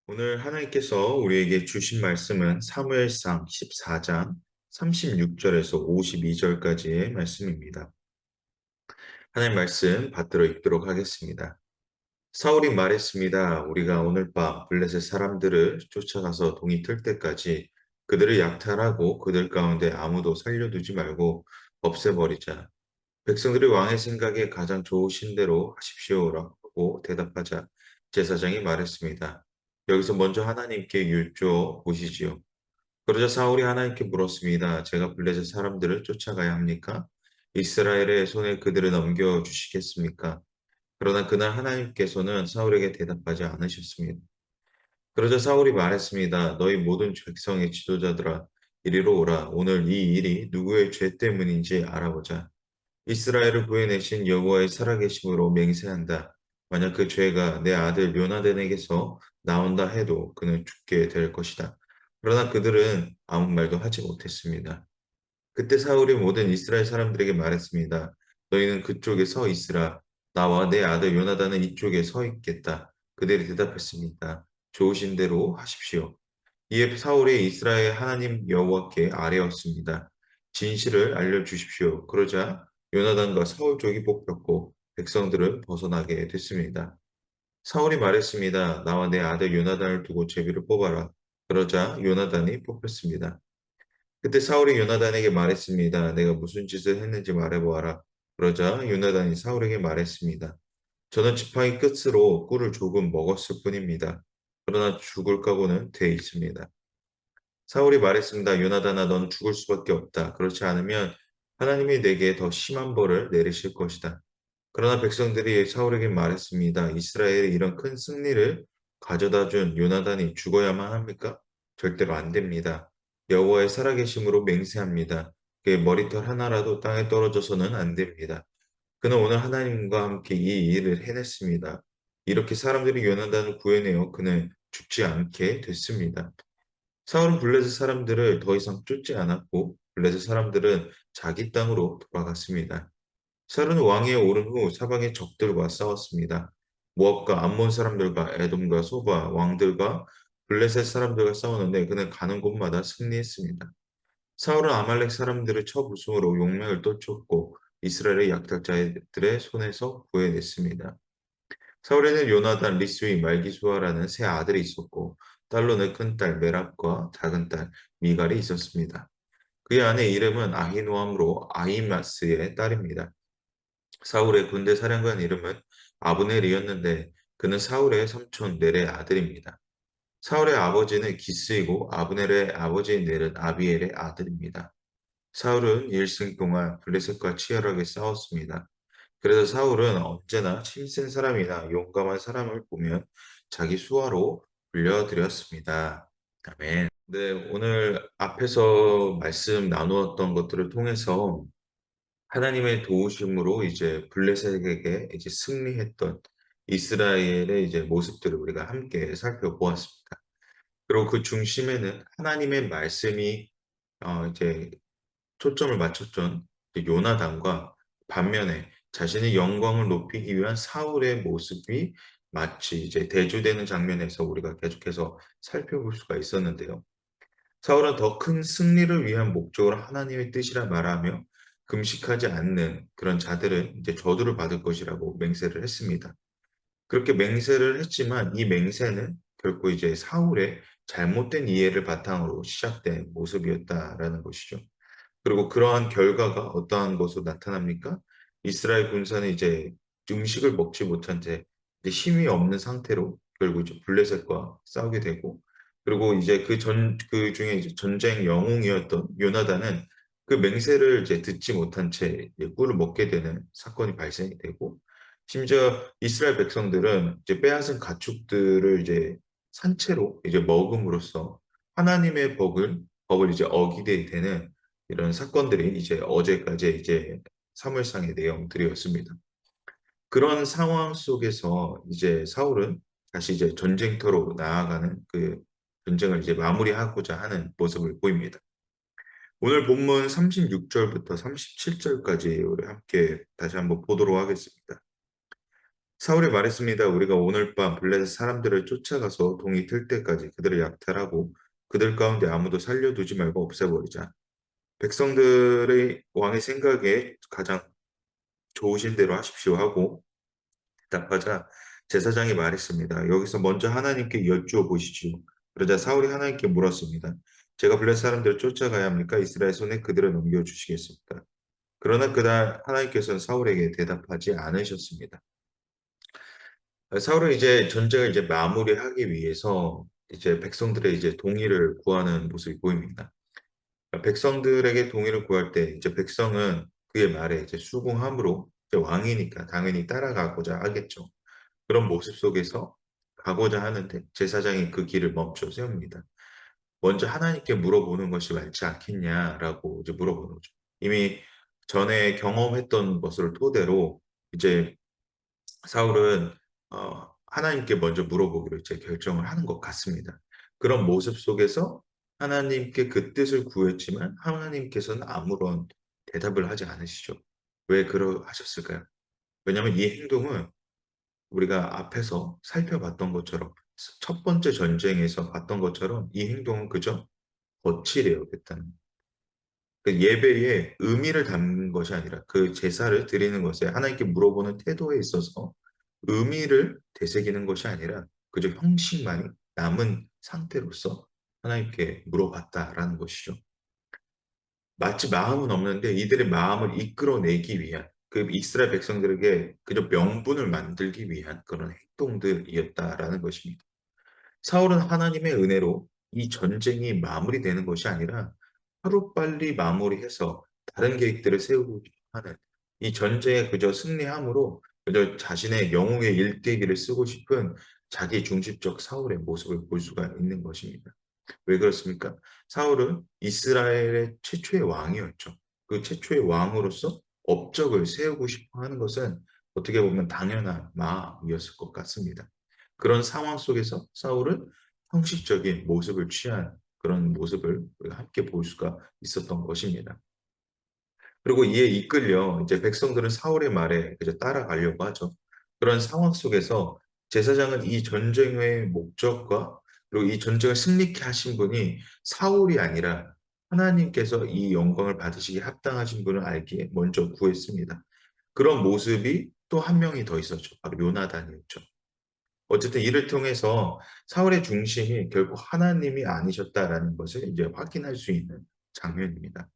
오늘 하나님께서 우리에게 주신 말씀은 사무엘상 14장 36절에서 52절까지의 말씀입니다. 하나님 말씀 받들어 읽도록 하겠습니다. 사울이 말했습니다. 우리가 오늘 밤 블레셋 사람들을 쫓아가서 동이 틀 때까지 그들을 약탈하고 그들 가운데 아무도 살려두지 말고 없애버리자. 백성들이 왕의 생각에 가장 좋으신 대로 하십시오라고 대답하자 제사장이 말했습니다. 여기서 먼저 하나님께 여쭈어 보시지요. 그러자 사울이 하나님께 물었습니다. 제가 블레셋 사람들을 쫓아가야 합니까? 이스라엘의 손에 그들을 넘겨주시겠습니까? 그러나 그날 하나님께서는 사울에게 대답하지 않으셨습니다. 그러자 사울이 말했습니다. 너희 모든 백성의 지도자들아, 이리로 오라. 오늘 이 일이 누구의 죄 때문인지 알아보자. 이스라엘을 구해내신 여호와의 살아계심으로 맹세한다. 만약 그 죄가 내 아들 요나단에게서 나온다 해도 그는 죽게 될 것이다. 그러나 그들은 아무 말도 하지 못했습니다. 그때 사울이 모든 이스라엘 사람들에게 말했습니다. 너희는 그쪽에 서 있으라. 나와 내 아들 요나단은 이쪽에 서 있겠다. 그들이 대답했습니다. 좋으신 대로 하십시오. 이에 사울이 이스라엘 하나님 여호와께 아뢰었습니다. 진실을 알려주십시오. 그러자 요나단과 사울 족이 뽑혔고 백성들은 벗어나게 됐습니다. 사울이 말했습니다. 나와 내 아들 요나단을 두고 제비를 뽑아라. 그러자 요나단이 뽑혔습니다. 그때 사울이 요나단에게 말했습니다. 내가 무슨 짓을 했는지 말해보아라. 그러자 요나단이 사울에게 말했습니다. 저는 지팡이 끝으로 꿀을 조금 먹었을 뿐입니다. 그러나 죽을 각오는 돼 있습니다. 사울이 말했습니다. 요나단아, 넌 죽을 수밖에 없다. 그렇지 않으면 하나님이 내게 더 심한 벌을 내리실 것이다. 그러나 백성들이 사울에게 말했습니다. 이스라엘이 이런 큰 승리를 가져다 준 요나단이 죽어야만 합니까? 절대로 안 됩니다. 여호와의 살아계심으로 맹세합니다. 그의 머리털 하나라도 땅에 떨어져서는 안 됩니다. 그는 오늘 하나님과 함께 이 일을 해냈습니다. 이렇게 사람들이 요나단을 구해내어 그는 죽지 않게 됐습니다. 사울은 블레셋 사람들을 더 이상 쫓지 않았고 블레셋 사람들은 자기 땅으로 돌아갔습니다. 사울은 왕위에 오른 후 사방의 적들과 싸웠습니다. 모압과 암몬 사람들과 에돔과 소바 왕들과 블레셋 사람들과 싸웠는데 그는 가는 곳마다 승리했습니다. 사울은 아말렉 사람들을 쳐 부수므로 용맹을 떨쳤고 이스라엘의 약탈자들의 손에서 구해냈습니다. 사울에는 요나단, 리스위, 말기수아라는 세 아들이 있었고 딸로는 큰딸 메랍과 작은딸 미갈이 있었습니다. 그의 아내 이름은 아히노암으로 아히마스의 딸입니다. 사울의 군대 사령관 이름은 아브넬이었는데 그는 사울의 삼촌 넬의 아들입니다. 사울의 아버지는 기스이고 아브넬의 아버지인 넬은 아비엘의 아들입니다. 사울은 일생 동안 블레셋과 치열하게 싸웠습니다. 그래서 사울은 언제나 힘센 사람이나 용감한 사람을 보면 자기 수하로 불려드렸습니다. 아멘. 네, 오늘 앞에서 말씀 나누었던 것들을 통해서 하나님의 도우심으로 이제 블레셋에게 이제 승리했던 이스라엘의 이제 모습들을 우리가 함께 살펴보았습니다. 그리고 그 중심에는 하나님의 말씀이 이제 초점을 맞췄던 그 요나단과 반면에 자신의 영광을 높이기 위한 사울의 모습이 마치 이제 대조되는 장면에서 우리가 계속해서 살펴볼 수가 있었는데요. 사울은 더 큰 승리를 위한 목적으로 하나님의 뜻이라 말하며 금식하지 않는 그런 자들은 이제 저주를 받을 것이라고 맹세를 했습니다. 그렇게 맹세를 했지만 이 맹세는 결코 이제 사울의 잘못된 이해를 바탕으로 시작된 모습이었다라는 것이죠. 그리고 그러한 결과가 어떠한 것으로 나타납니까? 이스라엘 군사는 이제 음식을 먹지 못한 채 이제 힘이 없는 상태로 결국 이제 블레셋과 싸우게 되고, 그리고 이제 그 중에 이제 전쟁 영웅이었던 요나단은 그 맹세를 이제 듣지 못한 채 이제 꿀을 먹게 되는 사건이 발생이 되고, 심지어 이스라엘 백성들은 이제 빼앗은 가축들을 이제 산채로 이제 먹음으로써 하나님의 법을 이제 어기게 되는 이런 사건들이 이제 어제까지 이제 사무엘상의 내용들이었습니다. 그런 상황 속에서 이제 사울은 다시 이제 전쟁터로 나아가는 그 전쟁을 이제 마무리하고자 하는 모습을 보입니다. 오늘 본문 36절부터 37절까지 우리 함께 다시 한번 보도록 하겠습니다. 사울이 말했습니다. 우리가 오늘 밤 블레셋 사람들을 쫓아가서 동이 틀 때까지 그들을 약탈하고 그들 가운데 아무도 살려두지 말고 없애버리자. 백성들의 왕의 생각에 가장 좋으신 대로 하십시오 하고 답하자 제사장이 말했습니다. 여기서 먼저 하나님께 여쭈어 보시지요. 그러자 사울이 하나님께 물었습니다. 제가 블레셋 사람들을 쫓아가야 합니까? 이스라엘 손에 그들을 넘겨주시겠습니까? 그러나 그날 하나님께서는 사울에게 대답하지 않으셨습니다. 사울은 이제 전쟁을 이제 마무리하기 위해서 이제 백성들의 이제 동의를 구하는 모습이 보입니다. 백성들에게 동의를 구할 때 이제 백성은 그의 말에 이제 수긍함으로 이제 왕이니까 당연히 따라가고자 하겠죠. 그런 모습 속에서 가고자 하는데 제사장이 그 길을 멈춰 세웁니다. 먼저 하나님께 물어보는 것이 맞지 않겠냐라고 이제 물어보는 거죠. 이미 전에 경험했던 것을 토대로 이제 사울은 하나님께 먼저 물어보기로 이제 결정을 하는 것 같습니다. 그런 모습 속에서 하나님께 그 뜻을 구했지만 하나님께서는 아무런 대답을 하지 않으시죠. 왜 그러하셨을까요? 왜냐하면 이 행동은 우리가 앞에서 살펴봤던 것처럼 첫 번째 전쟁에서 봤던 것처럼 이 행동은 그저 거칠해요, 일단. 그 예배에 의미를 담는 것이 아니라 그 제사를 드리는 것에 하나님께 물어보는 태도에 있어서 의미를 되새기는 것이 아니라 그저 형식만이 남은 상태로서 하나님께 물어봤다라는 것이죠. 마치 마음은 없는데 이들의 마음을 이끌어내기 위한 그 이스라엘 백성들에게 그저 명분을 만들기 위한 그런 행동들이었다라는 것입니다. 사울은 하나님의 은혜로 이 전쟁이 마무리되는 것이 아니라 하루빨리 마무리해서 다른 계획들을 세우고 하는 이 전쟁에 그저 승리함으로 그저 자신의 영웅의 일대기를 쓰고 싶은 자기 중심적 사울의 모습을 볼 수가 있는 것입니다. 왜 그렇습니까? 사울은 이스라엘의 최초의 왕이었죠. 그 최초의 왕으로서 업적을 세우고 싶어 하는 것은 어떻게 보면 당연한 마음이었을 것 같습니다. 그런 상황 속에서 사울은 형식적인 모습을 취한 그런 모습을 우리가 함께 볼 수가 있었던 것입니다. 그리고 이에 이끌려 이제 백성들은 사울의 말에 이제 따라가려고 하죠. 그런 상황 속에서 제사장은 이 전쟁의 목적과 그리고 이 전쟁을 승리케 하신 분이 사울이 아니라 하나님께서 이 영광을 받으시기에 합당하신 분을 알기에 먼저 구했습니다. 그런 모습이 또 한 명이 더 있었죠. 바로 요나단이었죠. 어쨌든 이를 통해서 사울의 중심이 결국 하나님이 아니셨다라는 것을 이제 확인할 수 있는 장면입니다.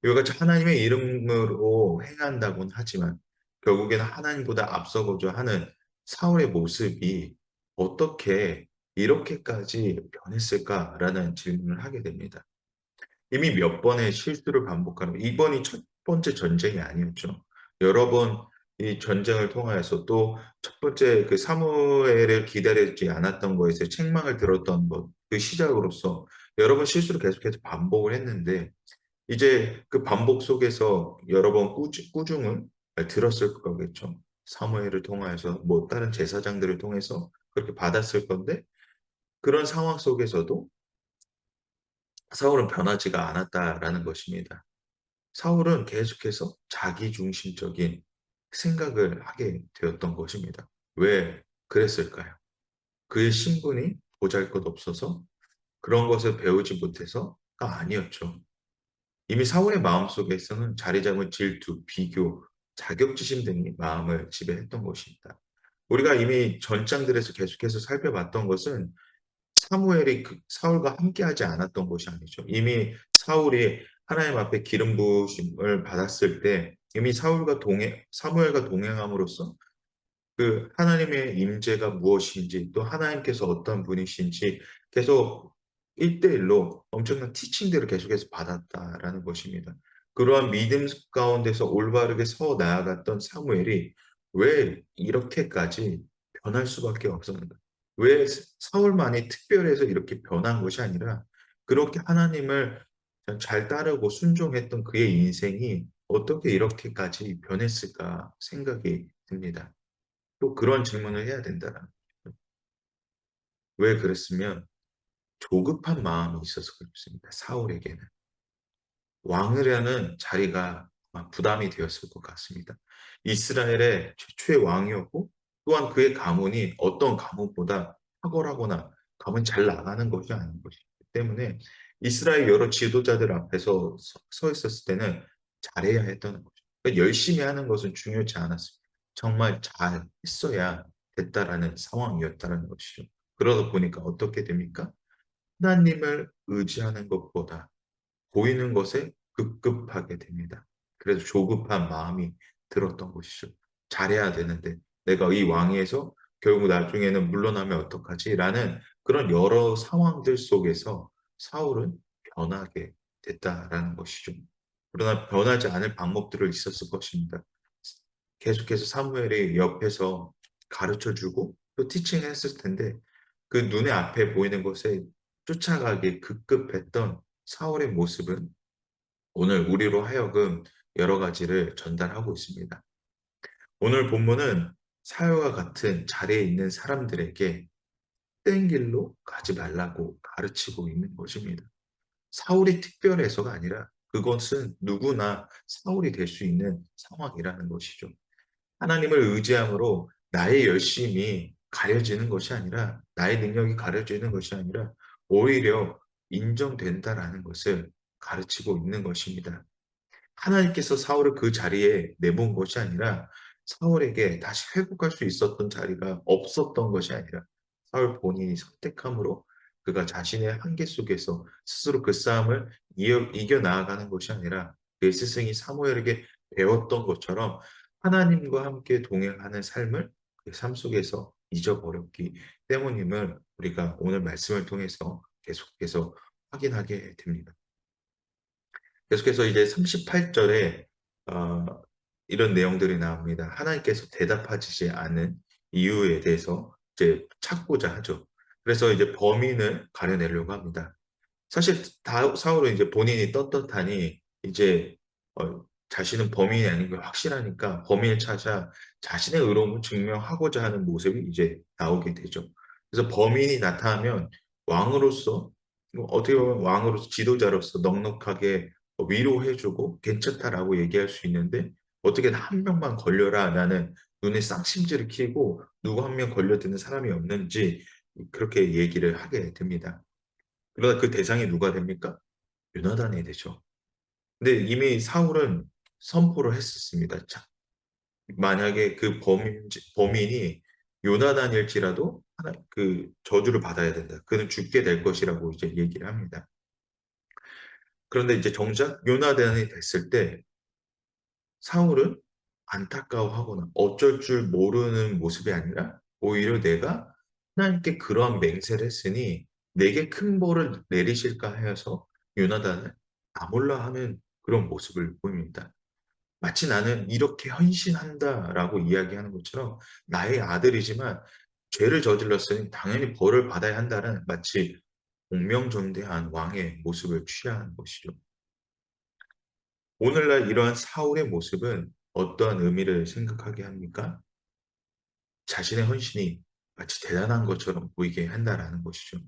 이와 같이 하나님의 이름으로 행한다고는 하지만 결국에는 하나님보다 앞서고자 하는 사울의 모습이 어떻게 이렇게까지 변했을까라는 질문을 하게 됩니다. 이미 몇 번의 실수를 반복하는 이번이 첫 번째 전쟁이 아니었죠. 여러 번 이 전쟁을 통하여서 또 첫 번째 그 사무엘을 기다리지 않았던 거에서 책망을 들었던 것 그 시작으로서 여러 번 실수를 계속해서 반복을 했는데 이제 그 반복 속에서 여러 번 꾸중을 들었을 거겠죠. 사무엘을 통하여서 뭐 다른 제사장들을 통해서 그렇게 받았을 건데 그런 상황 속에서도 사울은 변하지가 않았다라는 것입니다. 사울은 계속해서 자기중심적인 생각을 하게 되었던 것입니다. 왜 그랬을까요? 그의 신분이 보잘것없어서 그런 것을 배우지 못해서가 아니었죠. 이미 사울의 마음속에서는 자리 잡은 질투, 비교, 자격지심 등이 마음을 지배했던 것입니다. 우리가 이미 전장들에서 계속해서 살펴봤던 것은 사무엘이 사울과 함께하지 않았던 것이 아니죠. 이미 사울이 하나님 앞에 기름 부으심을 받았을 때 이미 사무엘과 동행함으로써 그 하나님의 임재가 무엇인지 또 하나님께서 어떤 분이신지 계속 1대1로 엄청난 티칭들을 계속해서 받았다라는 것입니다. 그러한 믿음 가운데서 올바르게 서 나아갔던 사무엘이 왜 이렇게까지 변할 수밖에 없었는가? 왜 사울만이 특별해서 이렇게 변한 것이 아니라 그렇게 하나님을 잘 따르고 순종했던 그의 인생이 어떻게 이렇게까지 변했을까 생각이 듭니다. 또 그런 질문을 해야 된다라는 거죠. 왜 그랬으면 조급한 마음이 있어서 그렇습니다. 사울에게는. 왕을 하는 자리가 아마 부담이 되었을 것 같습니다. 이스라엘의 최초의 왕이었고 또한 그의 가문이 어떤 가문보다 탁월하거나 가문이 잘 나가는 것이 아닌 것이기 때문에 이스라엘 여러 지도자들 앞에서 서 있었을 때는 잘해야 했던 거죠. 그러니까 열심히 하는 것은 중요치 않았습니다. 정말 잘했어야 됐다라는 상황이었다는 것이죠. 그러다 보니까 어떻게 됩니까? 하나님을 의지하는 것보다 보이는 것에 급급하게 됩니다. 그래서 조급한 마음이 들었던 것이죠. '잘해야 되는데 내가 이 왕위에서 결국 나중에는 물러나면 어떡하지?'라는 그런 여러 상황들 속에서 사울은 변하게 됐다라는 것이죠. 그러나 변하지 않을 방법들은 있었을 것입니다. 계속해서 사무엘이 옆에서 가르쳐 주고 또 티칭했을 텐데 그 눈에 앞에 보이는 것에 쫓아가기 급급했던 사울의 모습은 오늘 우리로 하여금 여러 가지를 전달하고 있습니다. 오늘 본문은 사울과 같은 자리에 있는 사람들에게 헛된 길로 가지 말라고 가르치고 있는 것입니다. 사울이 특별해서가 아니라 그것은 누구나 사울이 될 수 있는 상황이라는 것이죠. 하나님을 의지함으로 나의 열심이 가려지는 것이 아니라 나의 능력이 가려지는 것이 아니라 오히려 인정된다라는 것을 가르치고 있는 것입니다. 하나님께서 사울을 그 자리에 내본 것이 아니라 사울에게 다시 회복할 수 있었던 자리가 없었던 것이 아니라 사울 본인이 선택함으로 그가 자신의 한계 속에서 스스로 그 싸움을 이겨 나아가는 것이 아니라 그의 스승이 사무엘에게 배웠던 것처럼 하나님과 함께 동행하는 삶을 그 삶 속에서 잊어버렸기 때문임을 우리가 오늘 말씀을 통해서 계속해서 확인하게 됩니다. 계속해서 이제 38 절에 어 이런 내용들이 나옵니다. 하나님께서 대답하시지 않은 이유에 대해서 이제 찾고자 하죠. 그래서 이제 범인을 가려내려고 합니다. 사실 다 사울은 이제 본인이 떳떳하니 이제 자신은 범인이 아닌 게 확실하니까 범인을 찾아 자신의 의로움을 증명하고자 하는 모습이 이제 나오게 되죠. 그래서 범인이 나타나면 왕으로서 어떻게 보면 왕으로서 지도자로서 넉넉하게 위로해 주고 "괜찮다."라고 얘기할 수 있는데 어떻게 "한 명만 걸려라."라는 눈에 쌍심지를 키고 누구 한 명 걸려드는 사람이 없는지 그렇게 얘기를 하게 됩니다. 그러나 그 대상이 누가 됩니까? 요나단이 되죠. 근데 이미 사울은 선포를 했었습니다. 자, 만약에 그 범인이 요나단일지라도 하나 그 저주를 받아야 된다. 그는 죽게 될 것이라고 이제 얘기를 합니다. 그런데 이제 정작 요나단이 됐을 때 사울은 안타까워하거나 어쩔 줄 모르는 모습이 아니라 오히려 '내가 하나님께 그러한 맹세를 했으니 내게 큰 벌을 내리실까.' 하여서 요나단을 나 몰라 하는 그런 모습을 보입니다. 마치 '나는 이렇게 헌신한다.'라고 이야기하는 것처럼 나의 아들이지만 죄를 저질렀으니 당연히 벌을 받아야 한다는 마치 공명정대한 왕의 모습을 취하는 것이죠. 오늘날 이러한 사울의 모습은 어떠한 의미를 생각하게 합니까? 자신의 헌신이 마치 대단한 것처럼 보이게 한다라는 것이죠.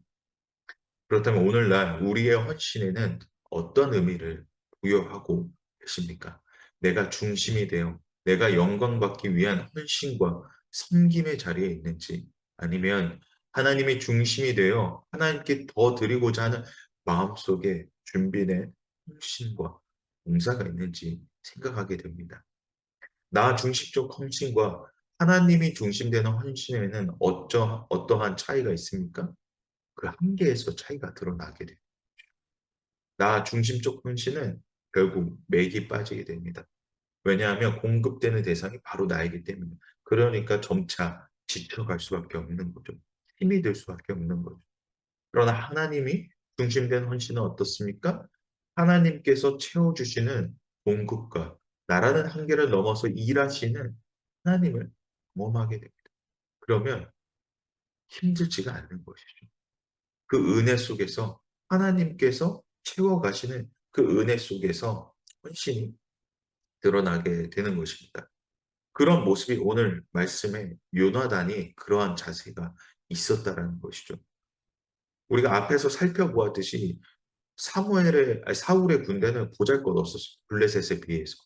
그렇다면 오늘날 우리의 헌신에는 어떤 의미를 부여하고 계십니까? 내가 중심이 되어 내가 영광받기 위한 헌신과 섬김의 자리에 있는지 아니면 하나님이 중심이 되어 하나님께 더 드리고자 하는 마음속에 준비된 헌신과 봉사가 있는지 생각하게 됩니다. 나 중심적 헌신과 하나님이 중심되는 헌신에는 어떠한 차이가 있습니까? 그 한계에서 차이가 드러나게 돼요. 나 중심적 헌신은 결국 맥이 빠지게 됩니다. 왜냐하면 공급되는 대상이 바로 나이기 때문에. 그러니까 점차 지쳐갈 수밖에 없는 거죠. 힘이 들 수밖에 없는 거죠. 그러나 하나님이 중심된 헌신은 어떻습니까? 하나님께서 채워주시는 공급과 나라는 한계를 넘어서 일하시는 하나님을 경험하게 됩니다. 그러면 힘들지가 않는 것이죠. 그 은혜 속에서 하나님께서 채워가시는 그 은혜 속에서 헌신이 드러나게 되는 것입니다. 그런 모습이 오늘 말씀에 요나단이 그러한 자세가 있었다라는 것이죠. 우리가 앞에서 살펴보았듯이 사울의 군대는 보잘것없었어요, 블레셋에 비해서.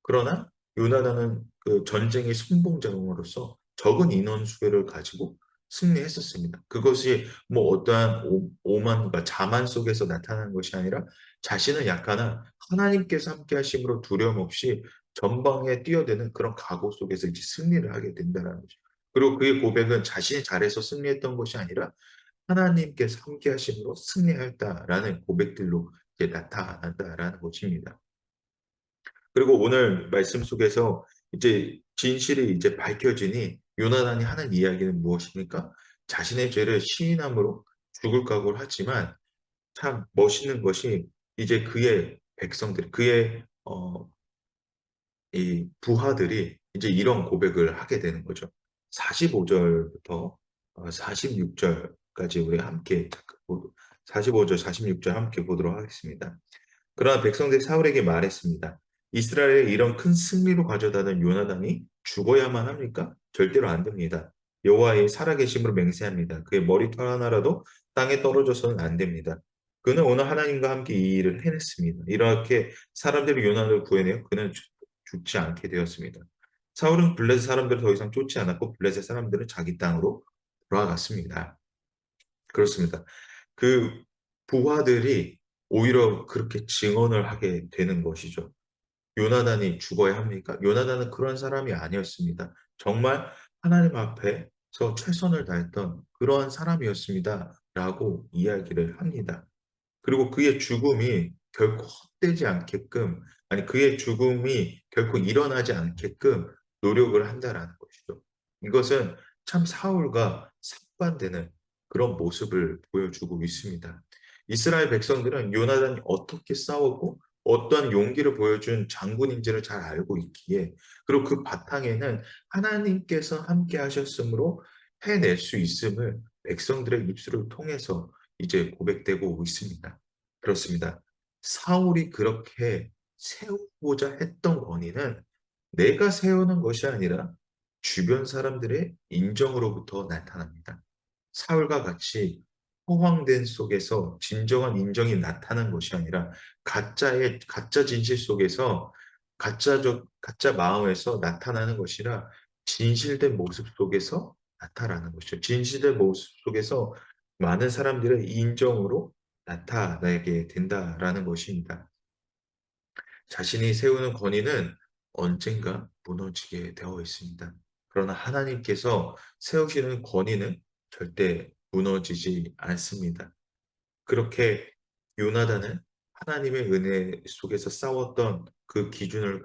그러나 요나단은 그 전쟁의 선봉장으로서 적은 인원수를 가지고 승리했었습니다. 그것이 뭐 어떠한 오만과 자만 속에서 나타나는 것이 아니라 자신은 약하나 하나님께서 함께 하심으로 두려움 없이 전방에 뛰어드는 그런 각오 속에서 이제 승리를 하게 된다라는 거죠. 그리고 그의 고백은 자신이 잘해서 승리했던 것이 아니라 하나님께서 함께 하심으로 승리하였다라는 고백들로 이제 나타난다라는 것입니다. 그리고 오늘 말씀 속에서 이제 진실이 이제 밝혀지니 요나단이 하는 이야기는 무엇입니까? 자신의 죄를 시인함으로 죽을 각오를 하지만 참 멋있는 것이 이제 그의 백성들, 그의 이 부하들이 이제 이런 고백을 하게 되는 거죠. 45 절부터 46 절까지 우리 함께 45절 46절 함께 보도록 하겠습니다. 그러나 백성들이 사울에게 말했습니다. 이스라엘의 이런 큰 승리로 가져다는 요나단이 죽어야만 합니까? 절대로 안 됩니다. 여호와의 살아계심으로 맹세합니다. 그의 머리털 하나라도 땅에 떨어져서는 안 됩니다. 그는 오늘 하나님과 함께 이 일을 해냈습니다. 이렇게 사람들이 요나단을 구해내어 그는 죽지 않게 되었습니다. 사울은 블레셋 사람들을 더 이상 쫓지 않았고 블레셋 사람들은 자기 땅으로 돌아갔습니다. 그렇습니다. 그 부하들이 오히려 그렇게 증언을 하게 되는 것이죠. 요나단이 죽어야 합니까? 요나단은 그런 사람이 아니었습니다. 정말 하나님 앞에서 최선을 다했던 그러한 사람이었습니다. 라고 이야기를 합니다. 그리고 그의 죽음이 결코 헛되지 않게끔, 아니, 그의 죽음이 결코 일어나지 않게끔 노력을 한다라는 것이죠. 이것은 참 사울과 상반되는 그런 모습을 보여주고 있습니다. 이스라엘 백성들은 요나단이 어떻게 싸웠고 어떠한 용기를 보여준 장군인지를 잘 알고 있기에, 그리고 그 바탕에는 하나님께서 함께 하셨으므로 해낼 수 있음을 백성들의 입술을 통해서 이제 고백되고 있습니다. 그렇습니다. 사울이 그렇게 세우고자 했던 권위는 내가 세우는 것이 아니라 주변 사람들의 인정으로부터 나타납니다. 사울과 같이 허황된 속에서 진정한 인정이 나타난 것이 아니라 가짜 진실 속에서 가짜 마음에서 나타나는 것이라 진실된 모습 속에서 나타나는 것이죠. 진실된 모습 속에서 많은 사람들의 인정으로 나타나게 된다라는 것입니다. 자신이 세우는 권위는 언젠가 무너지게 되어 있습니다. 그러나 하나님께서 세우시는 권위는 절대 무너지지 않습니다. 그렇게 요나단은 하나님의 은혜 속에서 싸웠던 그 기준을,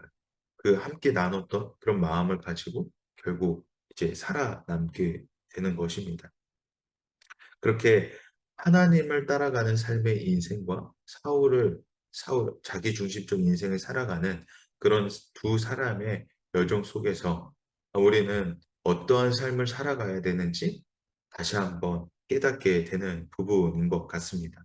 그 함께 나눴던 그런 마음을 가지고 결국 이제 살아남게 되는 것입니다. 그렇게 하나님을 따라가는 삶의 인생과 사울 자기 중심적 인생을 살아가는 그런 두 사람의 여정 속에서 우리는 어떠한 삶을 살아가야 되는지 다시 한번 깨닫게 되는 부분인 것 같습니다.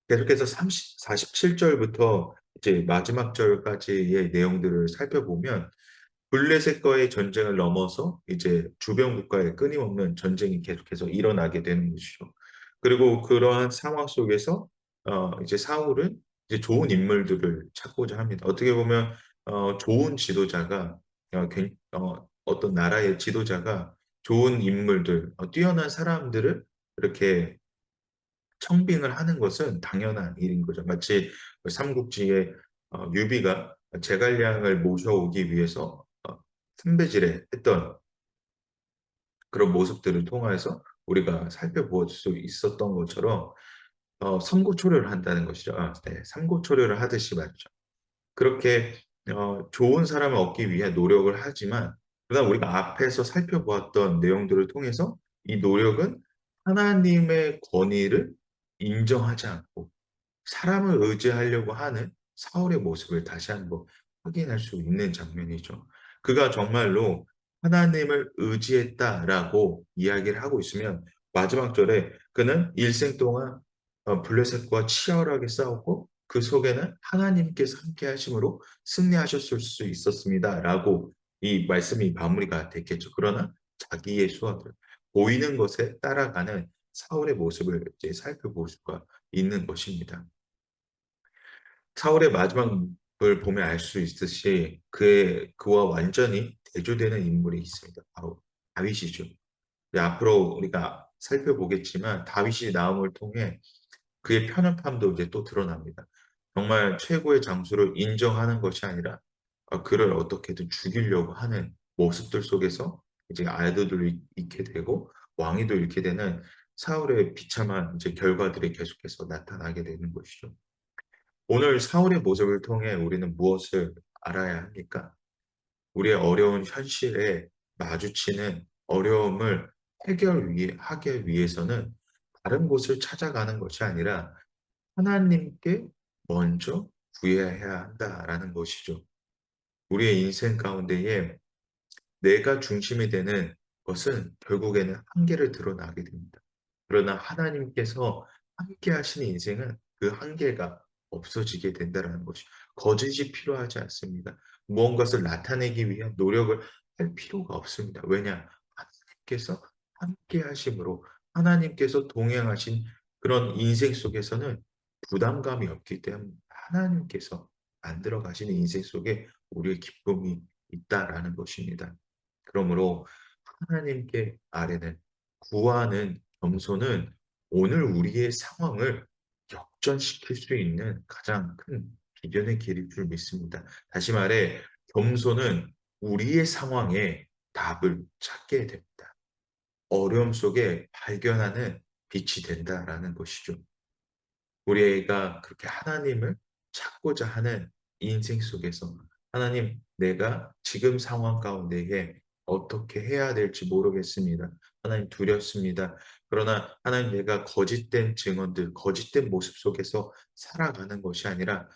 계속해서 47 절부터 이제 마지막 절까지의 내용들을 살펴보면 블레셋과의 전쟁을 넘어서 이제 주변 국가의 끊임없는 전쟁이 계속해서 일어나게 되는 것이죠. 그리고 그러한 상황 속에서 이제 사울은 이제 좋은 인물들을 찾고자 합니다. 어떻게 보면 좋은 지도자가 어떤 나라의 지도자가 좋은 인물들, 뛰어난 사람들을 이렇게 청빙을 하는 것은 당연한 일인 거죠. 마치 삼국지의 유비가 제갈량을 모셔오기 위해서 선배질에 했던 그런 모습들을 통해서 우리가 살펴볼 수 있었던 것처럼 삼고초려를 한다는 것이죠. 네. 삼고초려를 하듯이 말이죠. 그렇게 좋은 사람을 얻기 위해 노력을 하지만 그다음 우리가 앞에서 살펴보았던 내용들을 통해서 이 노력은 하나님의 권위를 인정하지 않고 사람을 의지하려고 하는 사울의 모습을 다시 한번 확인할 수 있는 장면이죠. 그가 정말로 하나님을 의지했다라고 이야기를 하고 있으면 마지막 절에 그는 일생 동안 블레셋과 치열하게 싸웠고 그 속에는 하나님께서 함께 하심으로 승리하셨을 수 있었습니다라고 이 말씀이 마무리가 됐겠죠. 그러나 자기의 수완을 보이는 것에 따라가는 사울의 모습을 이제 살펴볼 수가 있는 것입니다. 사울의 마지막을 보면 알 수 있듯이 그와 완전히 대조되는 인물이 있습니다. 바로 다윗이죠. 네, 앞으로 우리가 살펴보겠지만 다윗이 나옴을 통해 그의 편협함도 이제 또 드러납니다. 정말 최고의 장수를 인정하는 것이 아니라 그를 어떻게든 죽이려고 하는 모습들 속에서 이제 아들도 잃게 되고 왕위도 잃게 되는 사울의 비참한 이제 결과들이 계속해서 나타나게 되는 것이죠. 오늘 사울의 모습을 통해 우리는 무엇을 알아야 합니까? 우리의 어려운 현실에 마주치는 어려움을 하기 위해서는 다른 곳을 찾아가는 것이 아니라 하나님께 먼저 구해야 한다라는 것이죠. 우리의 인생 가운데에 내가 중심이 되는 것은 결국에는 한계를 드러나게 됩니다. 그러나 하나님께서 함께 하시는 인생은 그 한계가 없어지게 된다라는 것이 거짓이 필요하지 않습니다. 무언가를 나타내기 위한 노력을 할 필요가 없습니다. 왜냐? 하나님께서 함께 하심으로 하나님께서 동행하신 그런 인생 속에서는 부담감이 없기 때문에 하나님께서 만들어 가시는 인생 속에 우리의 기쁨이 있다라는 것입니다. 그러므로 하나님께 아뢰는 구하는 겸손은 오늘 우리의 상황을 역전시킬 수 있는 가장 큰 비전의 길일 줄 믿습니다. 다시 말해 겸손은 우리의 상황에 답을 찾게 됩니다. 어려움 속에 발견하는 빛이 된다라는 것이죠. 우리가 그렇게 하나님을 찾고자 하는 인생 속에서 하나님, 내가 지금 상황 가운데에 어떻게 해야 될지 모르겠습니다. 하나님 두렵습니다. 그러나 하나님 내가 거짓된 증언들, 거짓된 모습 속에서 살아가는 것이 아니라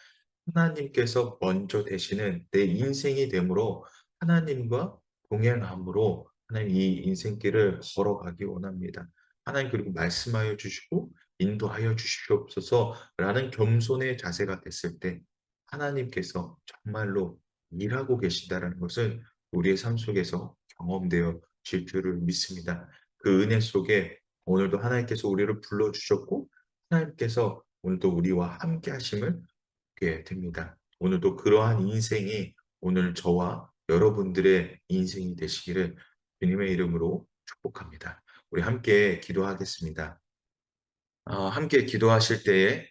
하나님께서 먼저 되시는 내 인생이 되므로 하나님과 동행함으로 하나님 이 인생길을 걸어가기 원합니다. 하나님 그리고 말씀하여 주시고 인도하여 주시옵소서라는 겸손의 자세가 됐을 때 하나님께서 정말로 일하고 계신다라는 것은 우리의 삶 속에서 경험되어 질 줄을 믿습니다. 그 은혜 속에 오늘도 하나님께서 우리를 불러 주셨고 하나님께서 오늘도 우리와 함께 하심을 게 됩니다. 오늘도 그러한 인생이 오늘 저와 여러분들의 인생이 되시기를 주님의 이름으로 축복합니다. 우리 함께 기도하겠습니다. 함께 기도하실 때에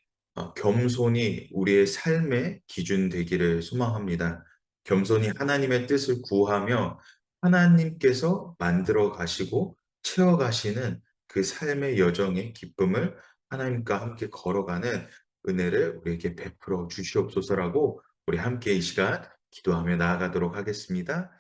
겸손이 우리의 삶의 기준 되기를 소망합니다. 겸손히 하나님의 뜻을 구하며 하나님께서 만들어 가시고 채워 가시는 그 삶의 여정의 기쁨을 하나님과 함께 걸어가는 은혜를 우리에게 베풀어 주시옵소서라고 우리 함께 이 시간 기도하며 나아가도록 하겠습니다.